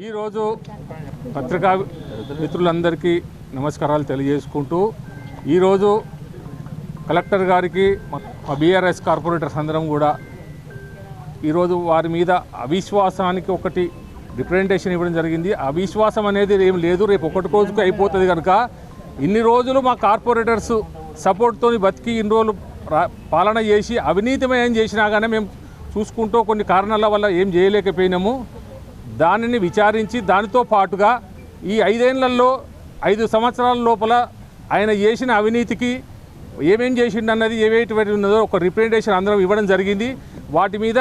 ఈరోజు పత్రికా మిత్రులందరికీ నమస్కారాలు తెలియజేసుకుంటూ ఈరోజు కలెక్టర్ గారికి మా బీఆర్ఎస్ కార్పొరేటర్స్ అందరం కూడా ఈరోజు వారి మీద అవిశ్వాసానికి ఒకటి రిప్రజెంటేషన్ ఇవ్వడం జరిగింది. అవిశ్వాసం అనేది ఏం లేదు, రేపు ఒకటి రోజుకు అయిపోతుంది కనుక ఇన్ని రోజులు మా కార్పొరేటర్స్ సపోర్ట్తో బతికి ఇన్ని రోజులు పాలన చేసి అవినీతిమయం చేసినా కానీ మేము చూసుకుంటూ కొన్ని కారణాల వల్ల ఏం చేయలేకపోయినాము. దానిని విచారించి దానితో పాటుగా ఈ 5 ఏళ్లలో 5 సంవత్సరాల లోపల ఆయన చేసిన అవినీతికి ఏమేం చేసిండన్నది ఏవేటువంటి ఉన్నదో ఒక రిప్రజెంటేషన్ అందరం ఇవ్వడం జరిగింది. వాటి మీద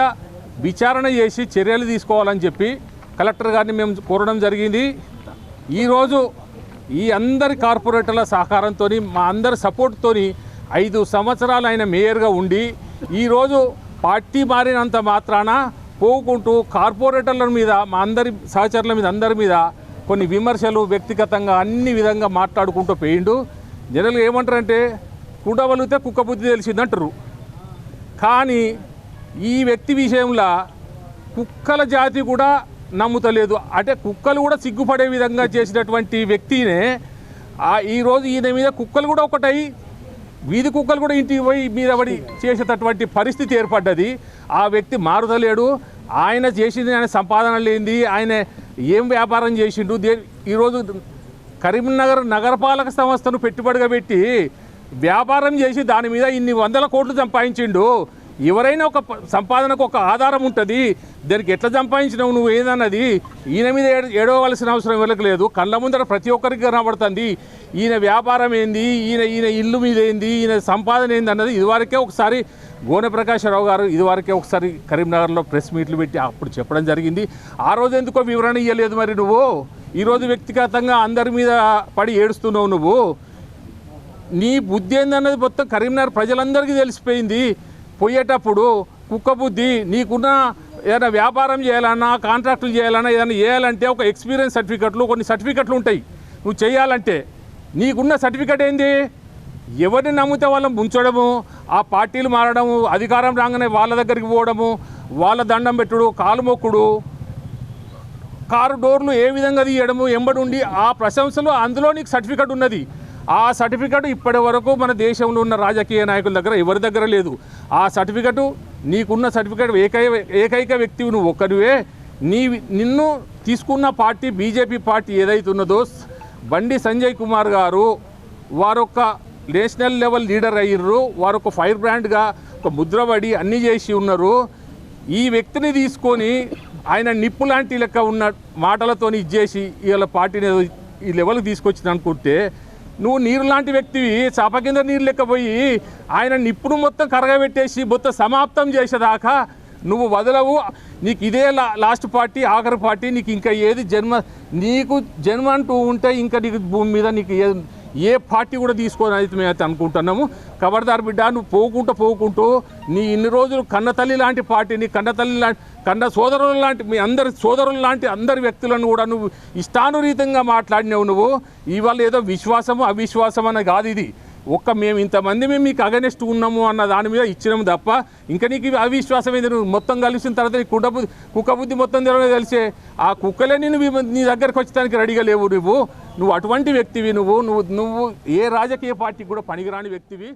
విచారణ చేసి చర్యలు తీసుకోవాలని చెప్పి కలెక్టర్ గారిని మేము కోరడం జరిగింది. ఈరోజు ఈ అందరి కార్పొరేటర్ల సహకారంతో మా అందరి సపోర్ట్తో 5 సంవత్సరాలు ఆయన మేయర్గా ఉండి ఈరోజు పార్టీ మారినంత మాత్రాన పోకుంటూ కార్పొరేటర్ల మీద మా అందరి సహచరుల మీద అందరి మీద కొన్ని విమర్శలు వ్యక్తిగతంగా అన్ని విధంగా మాట్లాడుకుంటూ పోయిండు. జనరల్గా ఏమంటారంటే కుడవలితే కుక్క బుద్ధి తెలిసిందంటారు. కానీ ఈ వ్యక్తి విషయంలో కుక్కల జాతి కూడా నమ్ముతలేదు. అంటే కుక్కలు కూడా సిగ్గుపడే విధంగా చేసినటువంటి వ్యక్తినే ఈరోజు ఈయన మీద కుక్కలు కూడా ఒకటై వీధి కుక్కలు కూడా ఇంటికి పోయి మీద పడి చేసేటటువంటి పరిస్థితి ఏర్పడ్డది. ఆ వ్యక్తి మారుతలేడు. ఆయన చేసింది ఆయన సంపాదన లేనిది, ఆయన ఏం వ్యాపారం చేసిండు. ఈరోజు కరీంనగర్ నగరపాలక సంస్థను పెట్టుబడిగా పెట్టి వ్యాపారం చేసి దాని మీద ఇన్ని 100 కోట్లు సంపాదించిండు. ఎవరైనా ఒక సంపాదనకు ఒక ఆధారం ఉంటుంది. దానికి ఎట్లా సంపాదించినావు నువ్వు ఏదన్నది ఈయన మీద ఏడవలసిన అవసరం ఎవరికి లేదు. కళ్ళ ముందర ప్రతి ఒక్కరికి కనబడుతుంది. ఈయన వ్యాపారం ఏంది, ఈయన ఇల్లు మీద ఏంది, ఈయన సంపాదన ఏంది అన్నది ఇదివరకే ఒకసారి గోనె ప్రకాశరావు గారు ఇదివరకే ఒకసారి కరీంనగర్లో ప్రెస్ మీట్లు పెట్టి అప్పుడు చెప్పడం జరిగింది. ఆ రోజు ఎందుకో వివరణ ఇవ్వలేదు. మరి నువ్వు ఈరోజు వ్యక్తిగతంగా అందరి మీద పడి ఏడుస్తున్నావు. నువ్వు నీ బుద్ధి ఏందన్నది మొత్తం కరీంనగర్ ప్రజలందరికీ తెలిసిపోయింది. పోయేటప్పుడు కుక్క బుద్ధి. నీకున్న ఏదైనా వ్యాపారం చేయాలన్నా కాంట్రాక్టులు చేయాలన్నా ఏదైనా చేయాలంటే ఒక ఎక్స్పీరియన్స్ సర్టిఫికెట్లు కొన్ని సర్టిఫికెట్లు ఉంటాయి. నువ్వు చేయాలంటే నీకున్న సర్టిఫికెట్ ఏంది? ఎవరిని నమ్మితే వాళ్ళని ముంచడము, ఆ పార్టీలు మారడము, అధికారం రాగానే వాళ్ళ దగ్గరికి పోవడము, వాళ్ళ దండం పెట్టుడు, కాలు మొక్కుడు, కారు డోర్లు ఏ విధంగా తీయడము, ఎంబడి ఉండి ఆ ప్రశంసలు అందులో నీకు సర్టిఫికెట్ ఉన్నది. ఆ సర్టిఫికెట్ ఇప్పటి వరకు మన దేశంలో ఉన్న రాజకీయ నాయకుల దగ్గర ఎవరి దగ్గర లేదు. ఆ సర్టిఫికెట్ నీకున్న సర్టిఫికెట్ ఏకైక వ్యక్తివి నువ్వు ఒక్కరివే. నిన్ను తీసుకున్న పార్టీ బీజేపీ పార్టీ ఏదైతే ఉన్నదో బండి సంజయ్ కుమార్ గారు వారొక నేషనల్ లెవెల్ లీడర్ అయ్యారు. వారొక ఫైర్ బ్రాండ్గా ఒక ముద్రపడి అన్నీ చేసి ఉన్నారు. ఈ వ్యక్తిని తీసుకొని ఆయన నిప్పు లాంటి లెక్క ఉన్న మాటలతో ఇచ్చేసి ఇవాళ పార్టీని ఈ లెవెల్కి తీసుకొచ్చింది అనుకుంటే నువ్వు నీరు లాంటి వ్యక్తివి. చాప కింద నీరు లెక్కపోయి ఆయన నిప్పును మొత్తం కరగబెట్టేసి మొత్తం సమాప్తం చేసేదాకా నువ్వు వదలవు. నీకు ఇదే లాస్ట్ పార్టీ, ఆఖరి పార్టీ. నీకు ఇంకా ఏది నీకు జన్మ అంటూ ఉంటే ఇంకా నీకు భూమి మీద నీకు ఏ పార్టీ కూడా తీసుకోని అయితే మేమైతే అనుకుంటున్నాము. ఖబర్దార్ బిడ్డ, నువ్వు పోకుంటూ నీ ఇన్ని రోజులు కన్నతల్లి లాంటి పార్టీని కన్న సోదరులు లాంటి మీ అందరి సోదరులు లాంటి అందరి వ్యక్తులను కూడా నువ్వు ఇష్టానురీతంగా మాట్లాడినావు. నువ్వు ఇవాళ ఏదో విశ్వాసము అవిశ్వాసం అన్న కాదు. ఇది మేము ఇంతమంది మీకు అగనెస్ట్ ఉన్నాము అన్న దాని మీద ఇచ్చినాము తప్ప ఇంకా నీకు అవిశ్వాసం ఏంది? నువ్వు మొత్తం కలిసిన తర్వాత నీ కుక్క బుద్ధి మొత్తం తెలిసే ఆ కుక్కలే నీ దగ్గరకు వచ్చేదానికి రెడీగా లేవు. నువ్వు అటువంటి వ్యక్తివి. నువ్వు ఏ రాజకీయ పార్టీకి కూడా పనికిరాని వ్యక్తివి.